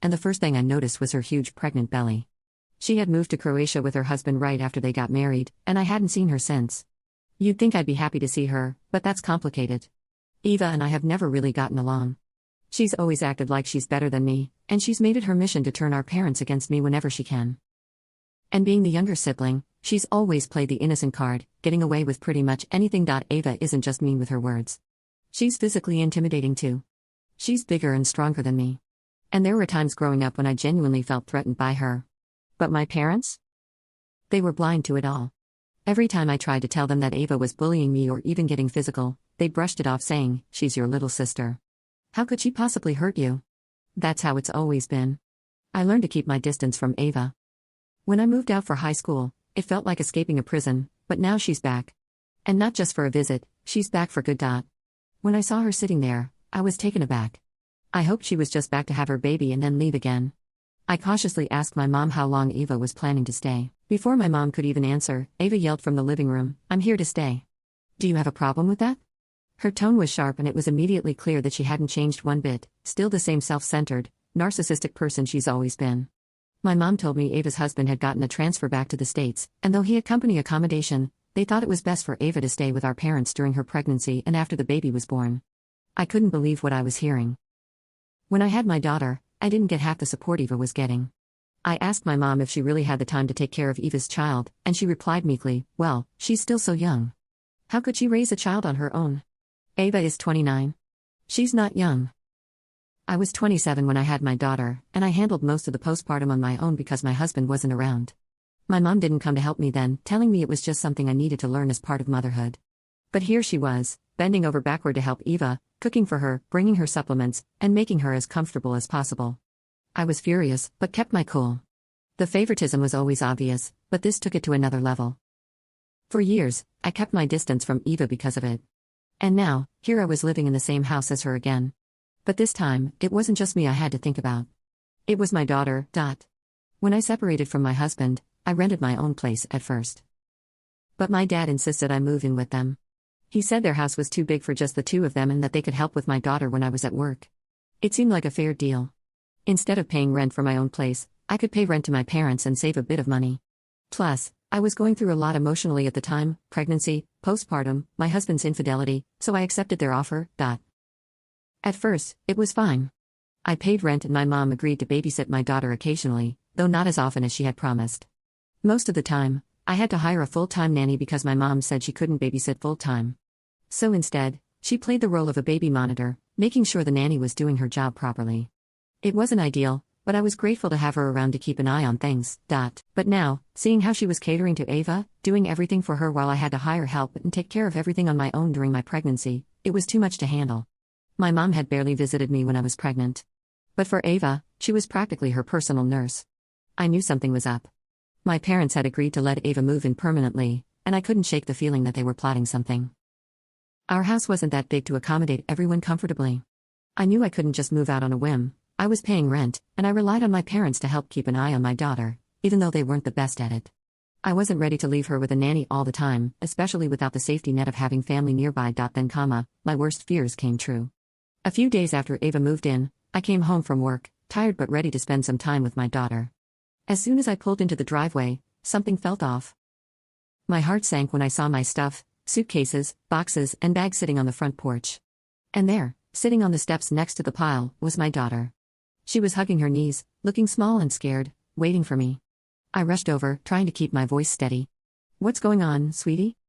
and the first thing I noticed was her huge pregnant belly. She had moved to Croatia with her husband right after they got married, and I hadn't seen her since. You'd think I'd be happy to see her, but that's complicated. Eva and I have never really gotten along. She's always acted like she's better than me, and she's made it her mission to turn our parents against me whenever she can. And being the younger sibling, she's always played the innocent card, getting away with pretty much anything. Eva isn't just mean with her words. She's physically intimidating too. She's bigger and stronger than me. And there were times growing up when I genuinely felt threatened by her. But my parents? They were blind to it all. Every time I tried to tell them that Eva was bullying me or even getting physical, they brushed it off saying, "She's your little sister. How could she possibly hurt you?" That's how it's always been. I learned to keep my distance from Eva. When I moved out for high school, it felt like escaping a prison, but now she's back. And not just for a visit, she's back for good. When I saw her sitting there, I was taken aback. I hoped she was just back to have her baby and then leave again. I cautiously asked my mom how long Eva was planning to stay. Before my mom could even answer, Eva yelled from the living room, "I'm here to stay. Do you have a problem with that?" Her tone was sharp and it was immediately clear that she hadn't changed one bit, still the same self-centered, narcissistic person she's always been. My mom told me Ava's husband had gotten a transfer back to the States, and though he had company accommodation, they thought it was best for Ava to stay with our parents during her pregnancy and after the baby was born. I couldn't believe what I was hearing. When I had my daughter, I didn't get half the support Eva was getting. I asked my mom if she really had the time to take care of Eva's child, and she replied meekly, "Well, she's still so young. How could she raise a child on her own? Ava is 29. She's not young." I was 27 when I had my daughter, and I handled most of the postpartum on my own because my husband wasn't around. My mom didn't come to help me then, telling me it was just something I needed to learn as part of motherhood. But here she was, bending over backward to help Eva, cooking for her, bringing her supplements, and making her as comfortable as possible. I was furious, but kept my cool. The favoritism was always obvious, but this took it to another level. For years, I kept my distance from Eva because of it. And now, here I was living in the same house as her again. But this time, it wasn't just me I had to think about. It was my daughter. When I separated from my husband, I rented my own place at first. But my dad insisted I move in with them. He said their house was too big for just the two of them and that they could help with my daughter when I was at work. It seemed like a fair deal. Instead of paying rent for my own place, I could pay rent to my parents and save a bit of money. Plus, I was going through a lot emotionally at the time: pregnancy, postpartum, my husband's infidelity, so I accepted their offer. At first, it was fine. I paid rent and my mom agreed to babysit my daughter occasionally, though not as often as she had promised. Most of the time, I had to hire a full-time nanny because my mom said she couldn't babysit full-time. So instead, she played the role of a baby monitor, making sure the nanny was doing her job properly. It wasn't ideal, but I was grateful to have her around to keep an eye on things. But now, seeing how she was catering to Ava, doing everything for her while I had to hire help and take care of everything on my own during my pregnancy, it was too much to handle. My mom had barely visited me when I was pregnant. But for Ava, she was practically her personal nurse. I knew something was up. My parents had agreed to let Ava move in permanently, and I couldn't shake the feeling that they were plotting something. Our house wasn't that big to accommodate everyone comfortably. I knew I couldn't just move out on a whim. I was paying rent, and I relied on my parents to help keep an eye on my daughter, even though they weren't the best at it. I wasn't ready to leave her with a nanny all the time, especially without the safety net of having family nearby. Then, my worst fears came true. A few days after Ava moved in, I came home from work, tired but ready to spend some time with my daughter. As soon as I pulled into the driveway, something felt off. My heart sank when I saw my stuff, suitcases, boxes, and bags sitting on the front porch. And there, sitting on the steps next to the pile, was my daughter. She was hugging her knees, looking small and scared, waiting for me. I rushed over, trying to keep my voice steady. "What's going on, sweetie?"